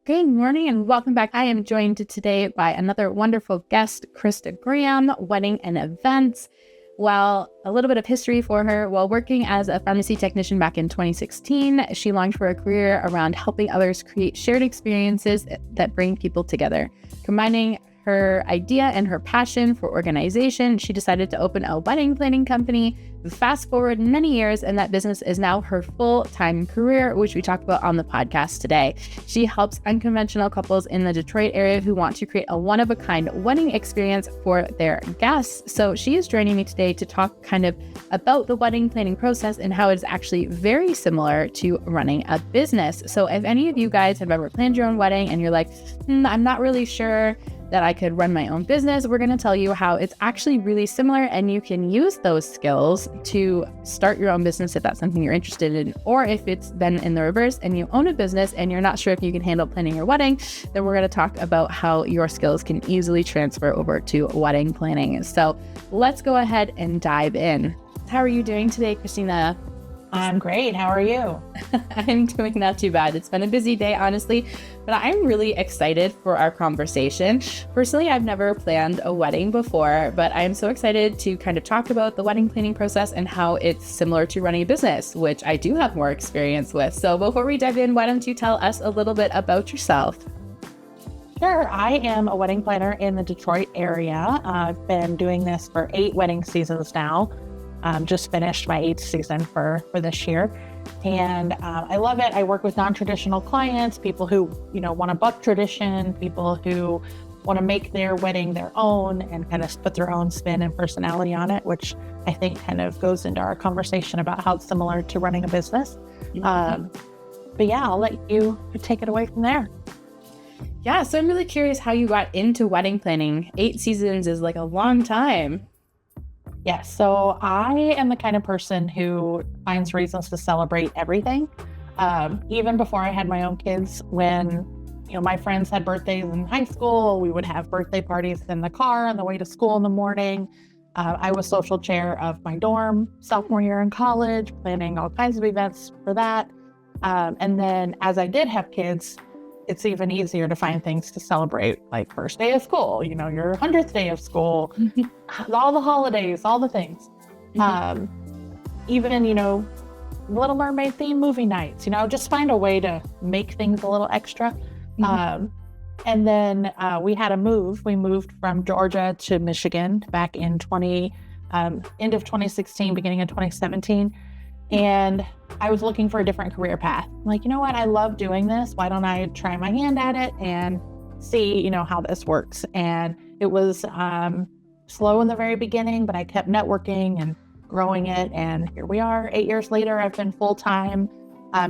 Good morning and welcome back. I am joined today by another wonderful guest, Christa Graham, wedding and events. Well, a little bit of history for her. While working as a pharmacy technician back in 2016, she longed for a career around helping others create shared experiences that bring people together. Combining her idea and her passion for organization, she decided to open a wedding planning company. Fast forward many years, and that business is now her full-time career, which we talked about on the podcast today. She helps unconventional couples in the Detroit area who want to create a one-of-a-kind wedding experience for their guests. So she is joining me today to talk kind of about the wedding planning process and how it's actually very similar to running a business. So if any of you guys have ever planned your own wedding and you're like, I'm not really sure that I could run my own business, we're going to tell you how it's actually really similar and you can use those skills to start your own business if that's something you're interested in. Or if it's been in the reverse and you own a business and you're not sure if you can handle planning your wedding, then we're going to talk about how your skills can easily transfer over to wedding planning. So let's go ahead and dive in. How are you doing today, Christina? I'm great. How are you? I'm doing not too bad. It's been a busy day, honestly, but I'm really excited for our conversation. Personally, I've never planned a wedding before, but I'm so excited to kind of talk about the wedding planning process and how it's similar to running a business, which I do have more experience with. So before we dive in, why don't you tell us a little bit about yourself? Sure. I am a wedding planner in the Detroit area. I've been doing this for 8 wedding seasons now. Just finished my 8th season for this year. And I love it. I work with non-traditional clients, people who, want to buck tradition, people who want to make their wedding their own and kind of put their own spin and personality on it, which I think kind of goes into our conversation about how it's similar to running a business. But yeah, I'll let you take it away from there. Yeah, so I'm really curious how you got into wedding planning. 8 seasons is like a long time. Yes. So I am the kind of person who finds reasons to celebrate everything. Even before I had my own kids, when, my friends had birthdays in high school, we would have birthday parties in the car on the way to school in the morning. I was social chair of my dorm sophomore year in college, planning all kinds of events for that. And then as I did have kids, it's even easier to find things to celebrate, like first day of school, your 100th day of school, all the holidays, all the things. Even, Little Mermaid themed movie nights, just find a way to make things a little extra. And then we had a move. We moved from Georgia to Michigan back in end of 2016, beginning of 2017. And I was looking for a different career path. I'm like, you know what? I love doing this. Why don't I try my hand at it and see, how this works? And it was slow in the very beginning, but I kept networking and growing it. And here we are 8 years later. I've been full-time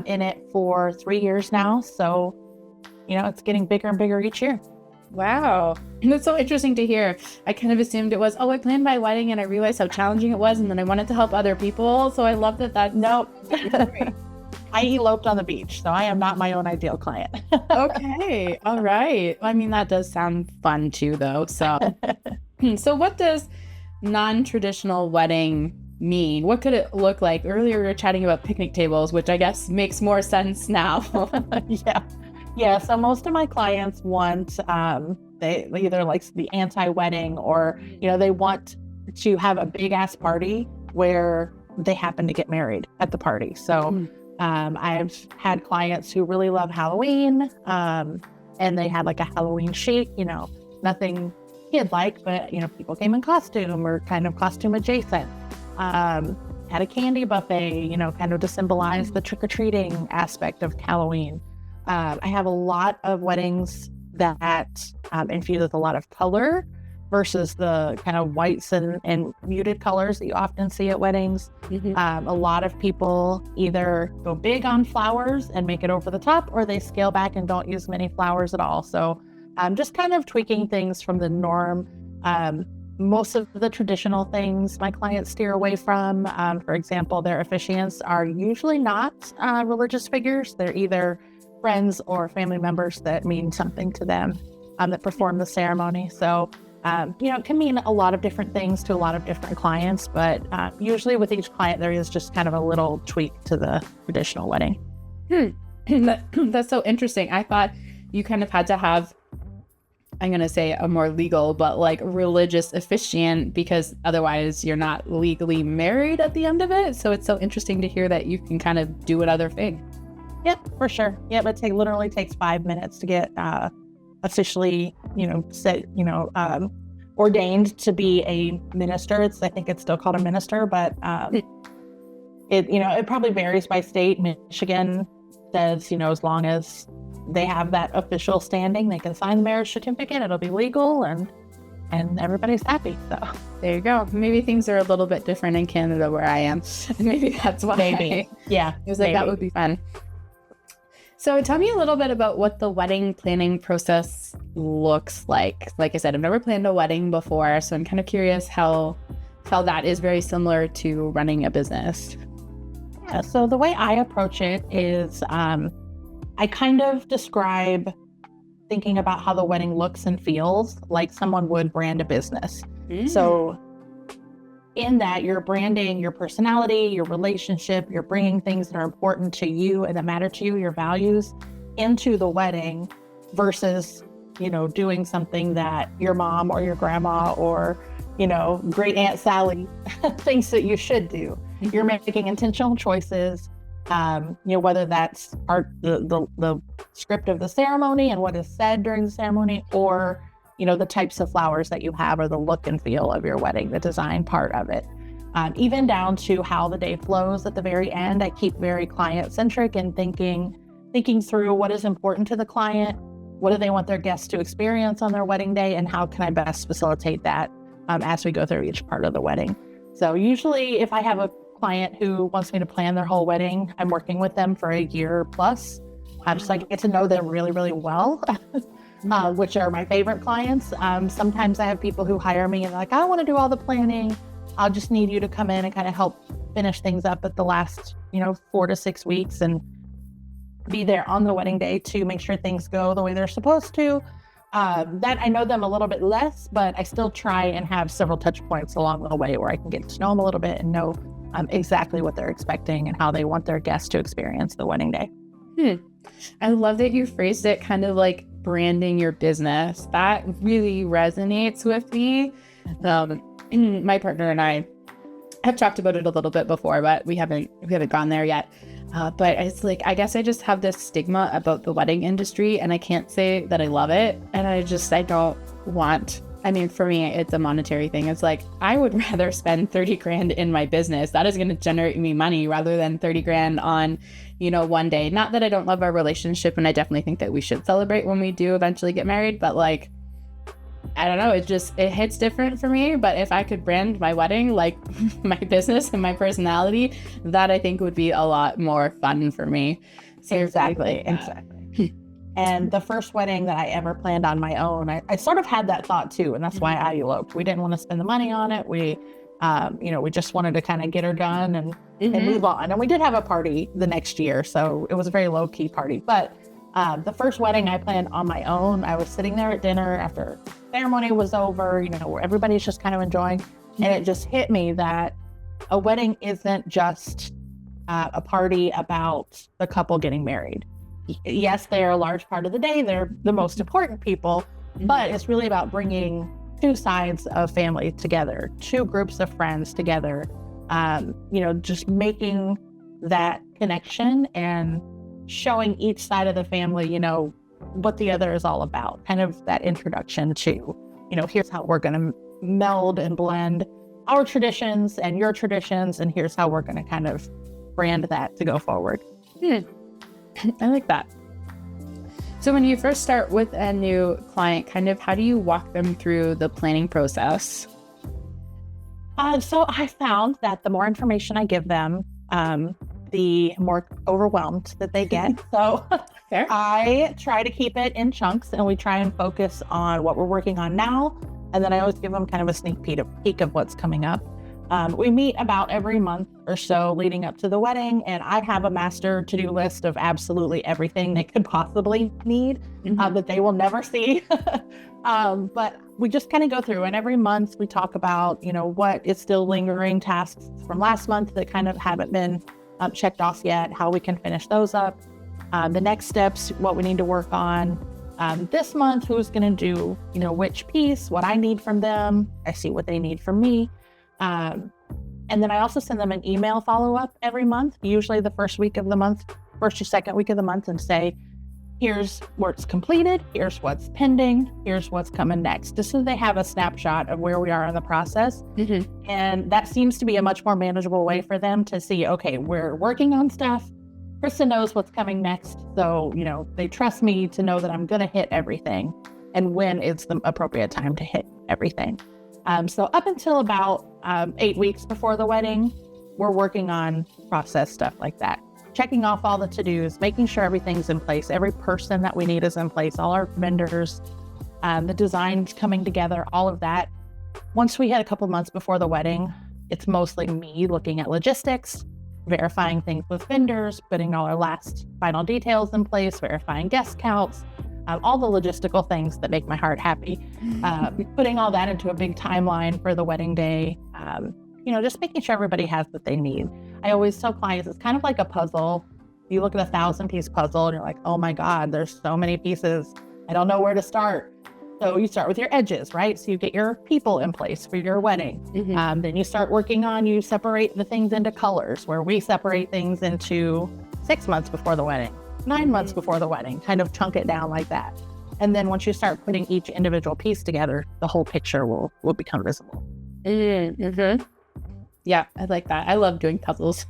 in it for 3 years now. So, it's getting bigger and bigger each year. Wow. That's so interesting to hear. I kind of assumed it was, I planned my wedding and I realized how challenging it was. And then I wanted to help other people. So I love that. Nope. I eloped on the beach, so I am not my own ideal client. Okay. All right. I mean, that does sound fun too, though. So what does non-traditional wedding mean? What could it look like? Earlier we were chatting about picnic tables, which I guess makes more sense now. Yeah. So most of my clients want, they either like the anti-wedding or, they want to have a big ass party where they happen to get married at the party. So I've had clients who really love Halloween, and they had like a Halloween chic, nothing kid-like, but, people came in costume or kind of costume adjacent. Had a candy buffet, kind of to symbolize the trick-or-treating aspect of Halloween. I have a lot of weddings that infuse with a lot of color versus the kind of whites and muted colors that you often see at weddings. A lot of people either go big on flowers and make it over the top, or they scale back and don't use many flowers at all. So just kind of tweaking things from the norm. Most of the traditional things my clients steer away from. For example, their officiants are usually not religious figures. They're either friends or family members that mean something to them that perform the ceremony. So, it can mean a lot of different things to a lot of different clients, but usually with each client, there is just kind of a little tweak to the traditional wedding. That's so interesting. I thought you kind of had to have, I'm going to say a more legal, but like religious officiant, because otherwise you're not legally married at the end of it. So it's so interesting to hear that you can kind of do another thing. Yep, for sure. Yep, it literally takes 5 minutes to get officially, ordained to be a minister. I think it's still called a minister, but it probably varies by state. Michigan says, as long as they have that official standing, they can sign the marriage certificate, it'll be legal, and everybody's happy. So there you go. Maybe things are a little bit different in Canada where I am. Maybe that's why. Maybe. Yeah. It was like, that would be fun. So tell me a little bit about what the wedding planning process looks like. Like I said, I've never planned a wedding before, so I'm kind of curious how that is very similar to running a business. Yeah, so the way I approach it is I kind of describe thinking about how the wedding looks and feels like someone would brand a business. So in that, you're branding your personality, your relationship, you're bringing things that are important to you and that matter to you, your values, into the wedding versus, doing something that your mom or your grandma or, great Aunt Sally thinks that you should do. You're making intentional choices, whether that's the script of the ceremony and what is said during the ceremony, or the types of flowers that you have, or the look and feel of your wedding, the design part of it. Even down to how the day flows at the very end. I keep very client-centric and thinking through what is important to the client, what do they want their guests to experience on their wedding day, and how can I best facilitate that as we go through each part of the wedding. So usually if I have a client who wants me to plan their whole wedding, I'm working with them for a year plus. Just like get to know them really, really well. Which are my favorite clients. Sometimes I have people who hire me and they're like, I want to do all the planning. I'll just need you to come in and kind of help finish things up at the last, 4 to 6 weeks and be there on the wedding day to make sure things go the way they're supposed to. That I know them a little bit less, but I still try and have several touch points along the way where I can get to know them a little bit and know exactly what they're expecting and how they want their guests to experience the wedding day. I love that you phrased it kind of like branding your business. That really resonates with me. My partner and I have talked about it a little bit before, but we haven't gone there yet. But it's like, I guess I just have this stigma about the wedding industry, and I can't say that I love it. And I don't want, for me, it's a monetary thing. It's like, I would rather spend 30 grand in my business. That is going to generate me money rather than 30 grand on, one day. Not that I don't love our relationship, and I definitely think that we should celebrate when we do eventually get married, but like, I don't know, it hits different for me. But if I could brand my wedding like my business and my personality, that I think would be a lot more fun for me. So exactly. And the first wedding that I ever planned on my own, I sort of had that thought too, and that's why I eloped. We didn't want to spend the money on it. We just wanted to kind of get her done and move on. And we did have a party the next year, so it was a very low key party. But the first wedding I planned on my own, I was sitting there at dinner after ceremony was over, where everybody's just kind of enjoying. And it just hit me that a wedding isn't just a party about the couple getting married. Yes, they are a large part of the day. They're the most important people, but it's really about bringing two sides of family together, two groups of friends together, just making that connection and showing each side of the family, what the other is all about. Kind of that introduction to, here's how we're going to meld and blend our traditions and your traditions, and here's how we're going to kind of brand that to go forward. I like that. So when you first start with a new client, kind of how do you walk them through the planning process? So I found that the more information I give them, the more overwhelmed that they get. So Fair. I try to keep it in chunks, and we try and focus on what we're working on now. And then I always give them kind of a sneak peek of what's coming up. We meet about every month or so leading up to the wedding, and I have a master to-do list of absolutely everything they could possibly need that they will never see. But we just kind of go through, and every month we talk about, what is still lingering tasks from last month that kind of haven't been checked off yet, how we can finish those up, the next steps, what we need to work on, this month who's going to do, which piece, what I need from them. I see what they need from me. And then I also send them an email follow-up every month, usually the first or second week of the month, and say, here's what's completed, here's what's pending, here's what's coming next, just so they have a snapshot of where we are in the process. Mm-hmm. And that seems to be a much more manageable way for them to see, okay, we're working on stuff. Christa knows what's coming next. So, they trust me to know that I'm going to hit everything and when it's the appropriate time to hit everything. So up until about 8 weeks before the wedding, we're working on process stuff like that. Checking off all the to-dos, making sure everything's in place. Every person that we need is in place, all our vendors, the designs coming together, all of that. Once we hit a couple months before the wedding, it's mostly me looking at logistics, verifying things with vendors, putting all our last final details in place, verifying guest counts, all the logistical things that make my heart happy. Putting all that into a big timeline for the wedding day. Just making sure everybody has what they need. I always tell clients it's kind of like a puzzle. You look at a 1,000-piece puzzle and you're like, oh my God, there's so many pieces. I don't know where to start. So you start with your edges, right? So you get your people in place for your wedding. Mm-hmm. Then you start you separate the things into colors, where we separate things into 6 months before the wedding, 9 months before the wedding, kind of chunk it down like that. And then once you start putting each individual piece together, the whole picture will become visible. Mm-hmm. Yeah, I like that. I love doing puzzles.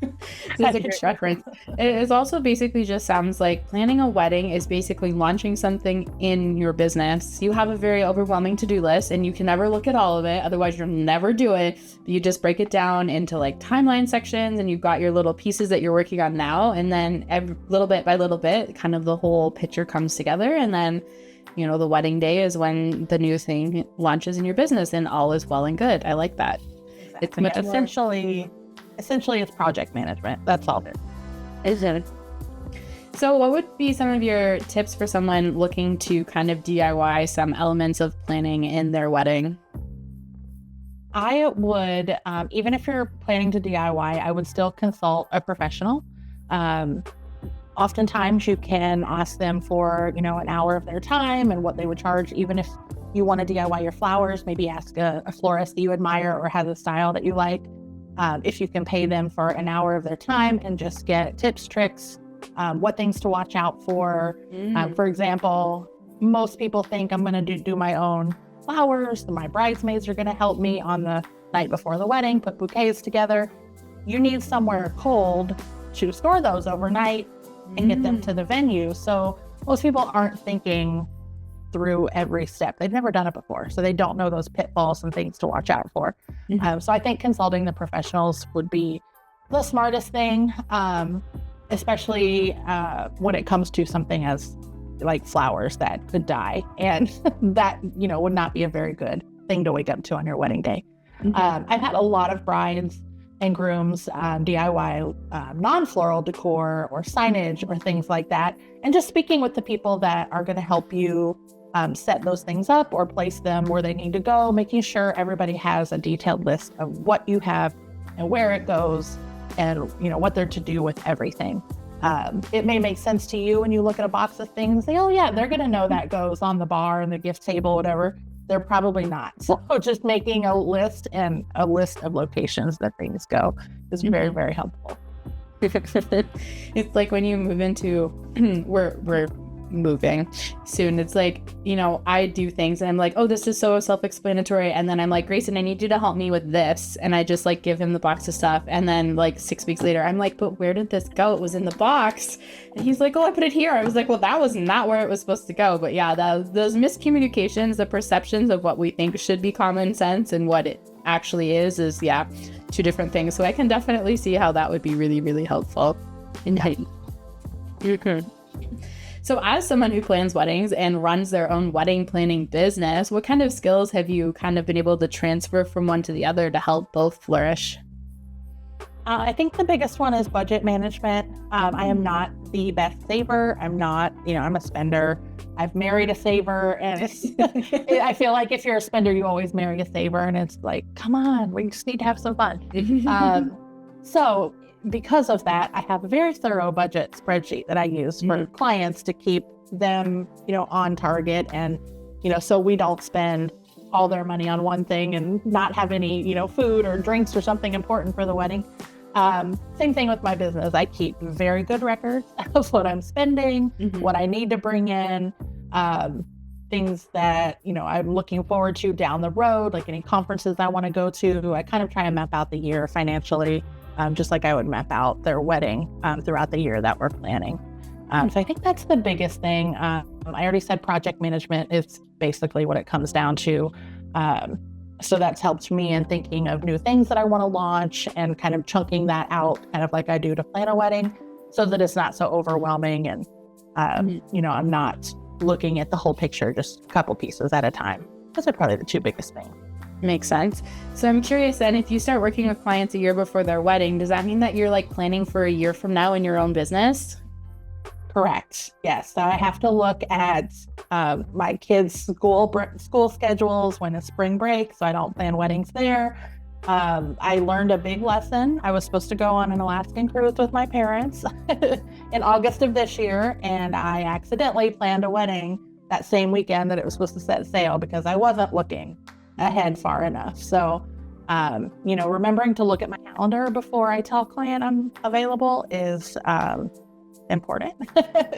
That's a great reference. It also basically just sounds like planning a wedding is basically launching something in your business. You have a very overwhelming to-do list and you can never look at all of it. Otherwise, you'll never do it. You just break it down into like timeline sections and you've got your little pieces that you're working on now. And then little bit by little bit, kind of the whole picture comes together. And then, the wedding day is when the new thing launches in your business and all is well and good. I like that. It's much essentially it's project management. That's all it is. So what would be some of your tips for someone looking to kind of DIY some elements of planning in their wedding? I would, even if you're planning to DIY, I would still consult a professional. Oftentimes you can ask them for, an hour of their time and what they would charge, even if you want to DIY your flowers, maybe ask a florist that you admire or has a style that you like. If you can pay them for an hour of their time and just get tips, tricks, what things to watch out for. For example, most people think I'm going to do my own flowers. My bridesmaids are going to help me on the night before the wedding, put bouquets together. You need somewhere cold to store those overnight and get them to the venue. So most people aren't thinking through every step. They've never done it before, so they don't know those pitfalls and things to watch out for. So I think consulting the professionals would be the smartest thing, especially when it comes to something as like flowers that could die, and that would not be a very good thing to wake up to on your wedding day. I've had a lot of brides and grooms DIY non-floral decor or signage or things like that, and just speaking with the people that are going to help you set those things up or place them where they need to go, making sure everybody has a detailed list of what you have and where it goes and what they're to do with everything. It may make sense to you when you look at a box of things and say, oh yeah, they're going to know that goes on the bar and the gift table, whatever. They're probably not. So just making a list and a list of locations that things go is very, very helpful. It's like when you move into, we're moving soon. It's like, I do things and I'm like, oh, this is so self-explanatory. And then I'm like, Grayson, I need you to help me with this. And I just like give him the box of stuff. And then like 6 weeks later, I'm like, but where did this go? It was in the box. And he's like, oh, I put it here. I was like, well, that was not where it was supposed to go. But yeah, those miscommunications, the perceptions of what we think should be common sense and what it actually is two different things. So I can definitely see how that would be really, really helpful. So as someone who plans weddings and runs their own wedding planning business, what kind of skills have you kind of been able to transfer from one to the other to help both flourish? I think the biggest one is budget management. I am not the best saver. I'm not, I'm a spender. I've married a saver, and I feel like if you're a spender, you always marry a saver, and it's like, come on, we just need to have some fun. So because of that, I have a very thorough budget spreadsheet that I use for clients to keep them, on target, and, so we don't spend all their money on one thing and not have any, food or drinks or something important for the wedding. Same thing with my business. I keep very good records of what I'm spending, what I need to bring in, things that, I'm looking forward to down the road, like any conferences I want to go to. I kind of try and map out the year financially, just like I would map out their wedding throughout the year that we're planning. So I think that's the biggest thing. I already said project management is basically what it comes down to. So that's helped me in thinking of new things that I want to launch and kind of chunking that out, kind of like I do to plan a wedding, so that it's not so overwhelming and, I'm not looking at the whole picture, just a couple pieces at a time. Those are probably the two biggest things. Makes sense. So I'm curious then, if you start working with clients a year before their wedding, does that mean that you're like planning for a year from now in your own business? Correct. Yes. So I have to look at my kids' school schedules when it's spring break, so I don't plan weddings there. I learned a big lesson. I was supposed to go on an Alaskan cruise with my parents in August of this year, and I accidentally planned a wedding that same weekend that it was supposed to set sail because I wasn't looking ahead far enough. So, remembering to look at my calendar before I tell a client I'm available is important.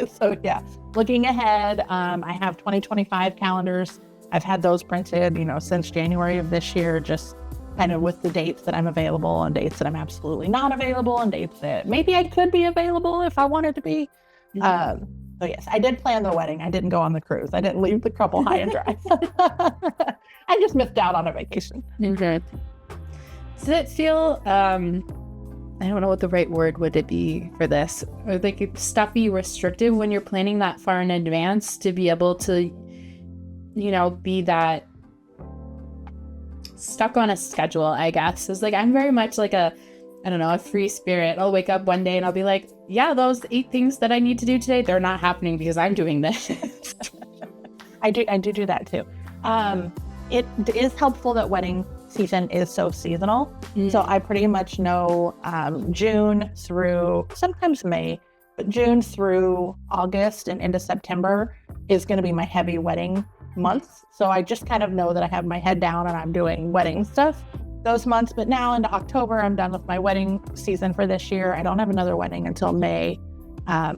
So yeah, looking ahead, I have 2025 calendars. I've had those printed, since January of this year, just kind of with the dates that I'm available and dates that I'm absolutely not available and dates that maybe I could be available if I wanted to be. So yes, I did plan the wedding. I didn't go on the cruise. I didn't leave the couple high and dry. I just missed out on a vacation. Okay. Does it feel, I don't know what the right word would it be for this, or like stuffy, restrictive when you're planning that far in advance to be able to, be that stuck on a schedule, I guess. It's like, I'm very much like a free spirit. I'll wake up one day and I'll be like, yeah, those 8 things that I need to do today, they're not happening because I'm doing this. I do that too. It is helpful that wedding season is so seasonal. So I pretty much know June through sometimes May, but June through August and into September is going to be my heavy wedding months. So I just kind of know that I have my head down and I'm doing wedding stuff those months. But now into October, I'm done with my wedding season for this year. I don't have another wedding until May. I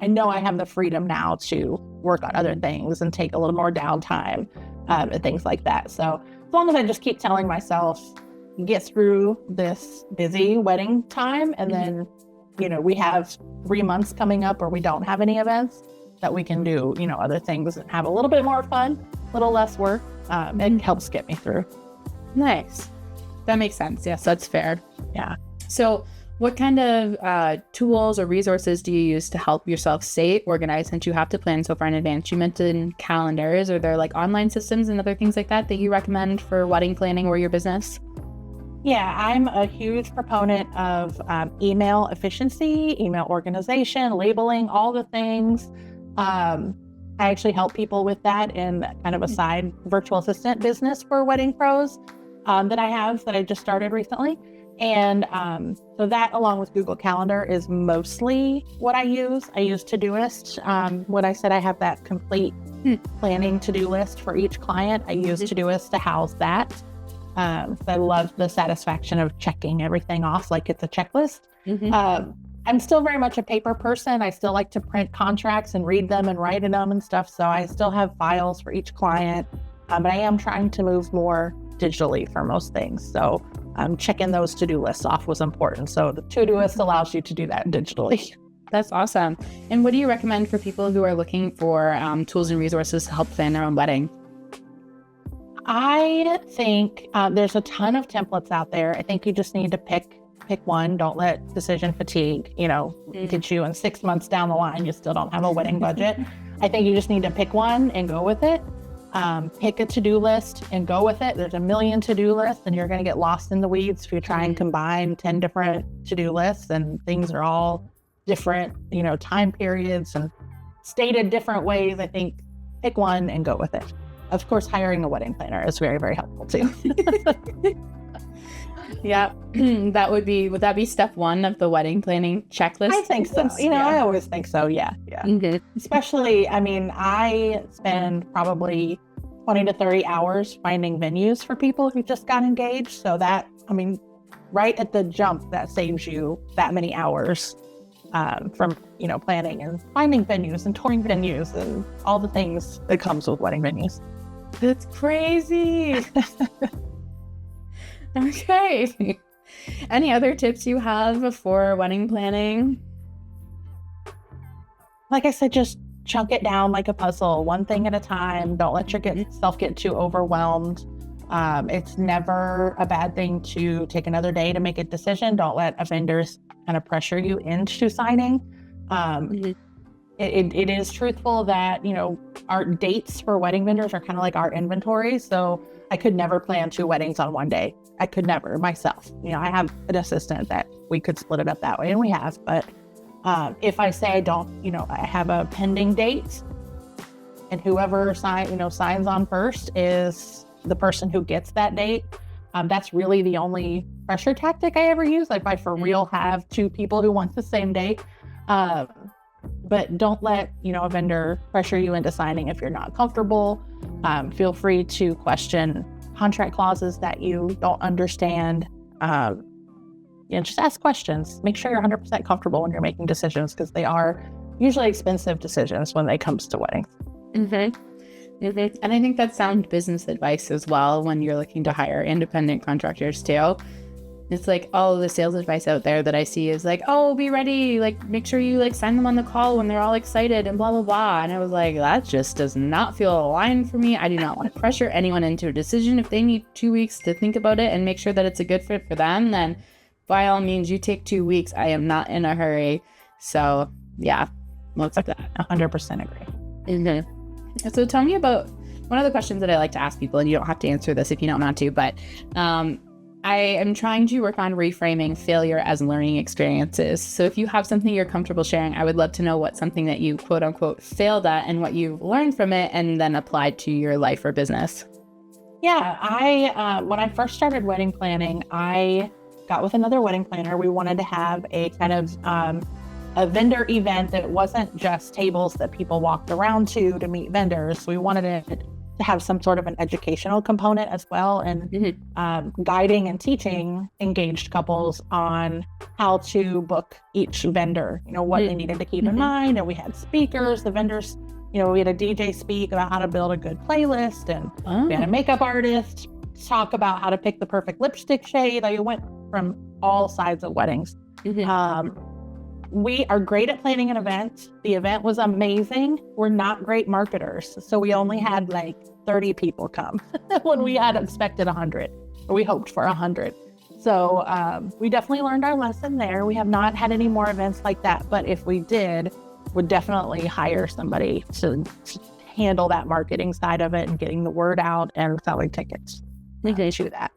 know I have the freedom now to work on other things and take a little more downtime and things like that. So as long as I just keep telling myself, get through this busy wedding time, and then, we have 3 months coming up where we don't have any events, that we can do, other things and have a little bit more fun, a little less work. It helps get me through. Nice. That makes sense. Yes, that's fair. Yeah. So what kind of tools or resources do you use to help yourself stay organized since you have to plan so far in advance? You mentioned calendars. Are there like online systems and other things like that you recommend for wedding planning or your business? Yeah, I'm a huge proponent of email efficiency, email organization, labeling, all the things. I actually help people with that in kind of a side virtual assistant business for wedding pros that I just started recently. And so that, along with Google Calendar, is mostly what I use. I use Todoist. When I said I have that complete planning to-do list for each client, I use Todoist to house that. I love the satisfaction of checking everything off like it's a checklist. I'm still very much a paper person. I still like to print contracts and read them and write in them and stuff. So I still have files for each client, but I am trying to move more digitally for most things. So checking those to-do lists off was important. So the Todoist allows you to do that digitally. That's awesome. And what do you recommend for people who are looking for tools and resources to help plan their own wedding? I think there's a ton of templates out there. I think you just need to pick one. Don't let decision fatigue, get you in 6 months down the line, you still don't have a wedding budget. I think you just need to pick one and go with it. Pick a to-do list and go with it. There's a million to-do lists and you're going to get lost in the weeds if you try and combine 10 different to-do lists, and things are all different, time periods and stated different ways. I think pick one and go with it. Of course, hiring a wedding planner is very, very helpful too. Yeah. Would that be step one of the wedding planning checklist? I think so. I always think so. Yeah. Mm-hmm. Especially, I spend probably 20 to 30 hours finding venues for people who just got engaged. So that, right at the jump, that saves you that many hours from, planning and finding venues and touring venues and all the things that comes with wedding venues. That's crazy. Okay. Any other tips you have for wedding planning? Like I said, just chunk it down like a puzzle, one thing at a time. Don't let yourself get too overwhelmed. It's never a bad thing to take another day to make a decision. Don't let a vendor kind of pressure you into signing. It is truthful that, our dates for wedding vendors are kind of like our inventory. So I could never plan 2 weddings on one day. I could never myself. I have an assistant that we could split it up that way, and we have. But if I say I don't, I have a pending date, and whoever signs on first is the person who gets that date. That's really the only pressure tactic I ever use. Like, if I for real have 2 people who want the same date. But don't let, a vendor pressure you into signing if you're not comfortable. Feel free to question contract clauses that you don't understand. Just ask questions. Make sure you're 100% comfortable when you're making decisions, because they are usually expensive decisions when it comes to weddings. Mm-hmm. Mm-hmm. And I think that's sound business advice as well when you're looking to hire independent contractors too. It's like all of the sales advice out there that I see is like, oh, be ready. Like, make sure you sign them on the call when they're all excited and blah, blah, blah. And I was like, that just does not feel aligned for me. I do not want to pressure anyone into a decision. If they need 2 weeks to think about it and make sure that it's a good fit for them, then by all means, you take 2 weeks. I am not in a hurry. So yeah, let's do that. 100% agree. Mm-hmm. So tell me about one of the questions that I like to ask people, and you don't have to answer this if you don't want to, but I am trying to work on reframing failure as learning experiences. So if you have something you're comfortable sharing, I would love to know what's something that you quote unquote failed at and what you've learned from it and then applied to your life or business. Yeah, when I first started wedding planning, I got with another wedding planner. We wanted to have a kind of a vendor event that wasn't just tables that people walked around to meet vendors. We wanted it to have some sort of an educational component as well, and guiding and teaching engaged couples on how to book each vendor, what they needed to keep in mind. And we had speakers, the vendors, we had a DJ speak about how to build a good playlist, and we had a makeup artist talk about how to pick the perfect lipstick shade. Like, it went from all sides of weddings. We are great at planning an event. The event was amazing. We're not great marketers. So we only had 30 people come when we had expected 100, or we hoped for 100. So we definitely learned our lesson there. We have not had any more events like that, but if we did, would definitely hire somebody to handle that marketing side of it and getting the word out and selling tickets. We did do that.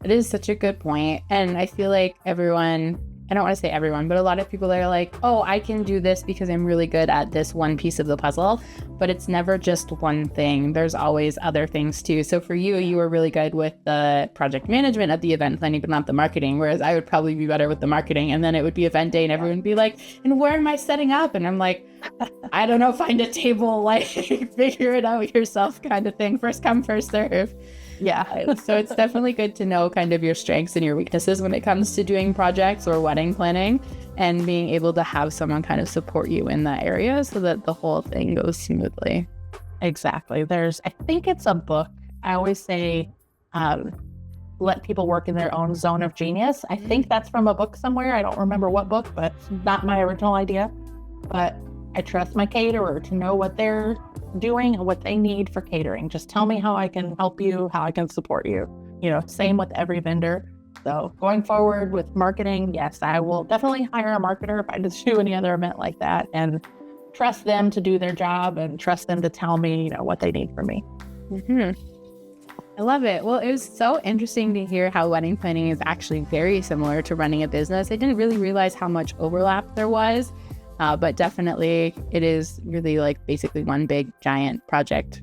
It is such a good point. And I feel like everyone, I don't want to say everyone, but a lot of people are like, oh, I can do this because I'm really good at this one piece of the puzzle. But it's never just one thing. There's always other things too. So for you, you were really good with the project management of the event planning, but not the marketing. Whereas I would probably be better with the marketing. And then it would be event day and everyone would be like, and where am I setting up? And I'm like, I don't know, find a table, figure it out yourself kind of thing. First come, first serve. Yeah. So it's definitely good to know kind of your strengths and your weaknesses when it comes to doing projects or wedding planning, and being able to have someone kind of support you in that area so that the whole thing goes smoothly. Exactly. I think it's a book. I always say, let people work in their own zone of genius. I think that's from a book somewhere. I don't remember what book, but not my original idea. But I trust my caterer to know what they're doing and what they need for catering. Just tell me how I can help you, how I can support you. Same with every vendor. So going forward with marketing, yes, I will definitely hire a marketer if I just do any other event like that, and trust them to do their job and trust them to tell me, what they need from me. I love it. Well, it was so interesting to hear how wedding planning is actually very similar to running a business. I didn't really realize how much overlap there was. But definitely it is really basically one big giant project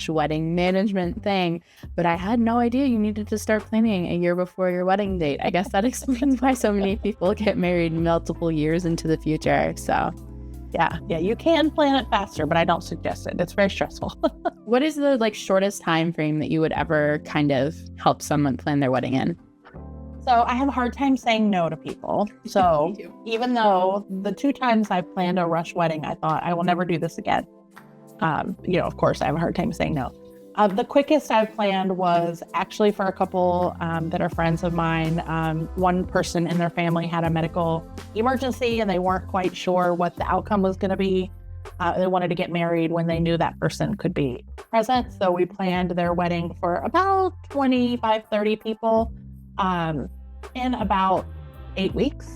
wedding management thing, but I had no idea you needed to start planning a year before your wedding date. I guess that explains why so many people get married multiple years into the future. So yeah, you can plan it faster, but I don't suggest it. It's very stressful. What is the shortest time frame that you would ever kind of help someone plan their wedding in? So I have a hard time saying no to people. So even though the 2 times I've planned a rush wedding, I thought I will never do this again. Of course, I have a hard time saying no. The quickest I've planned was actually for a couple that are friends of mine. One person in their family had a medical emergency and they weren't quite sure what the outcome was going to be. They wanted to get married when they knew that person could be present. So we planned their wedding for about 25, 30 people in about 8 weeks.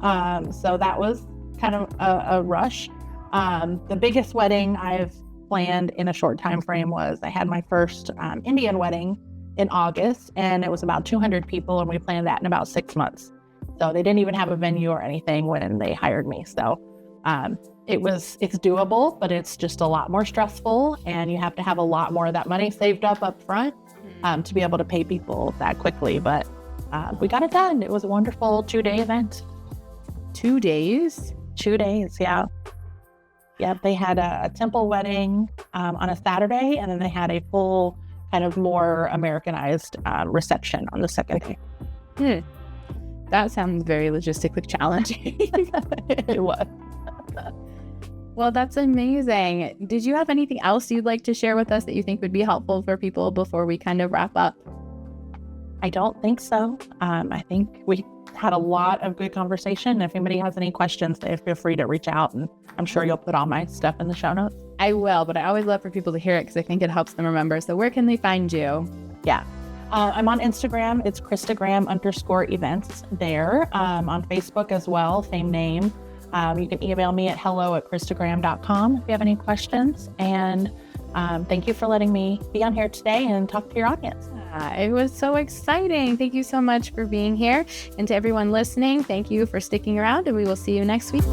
So that was kind of a rush. The biggest wedding I've planned in a short time frame was I had my first Indian wedding in August, and it was about 200 people, and we planned that in about 6 months. So they didn't even have a venue or anything when they hired me. So it's doable, but it's just a lot more stressful, and you have to have a lot more of that money saved up front to be able to pay people that quickly. But we got it done. It was a wonderful 2-day event. 2 days? 2 days, yeah. Yep, they had a temple wedding on a Saturday, and then they had a full kind of more Americanized reception on the second day. That sounds very logistically challenging. It was. Well, that's amazing. Did you have anything else you'd like to share with us that you think would be helpful for people before we kind of wrap up? I don't think so. I think we had a lot of good conversation. If anybody has any questions, they feel free to reach out, and I'm sure you'll put all my stuff in the show notes. I will, but I always love for people to hear it because I think it helps them remember. So where can they find you? Yeah. I'm on Instagram. It's Christagram_events there. On Facebook as well, same name. You can email me at hello@christagram.com if you have any questions. And thank you for letting me be on here today and talk to your audience. It was so exciting. Thank you so much for being here. And to everyone listening, thank you for sticking around, and we will see you next week.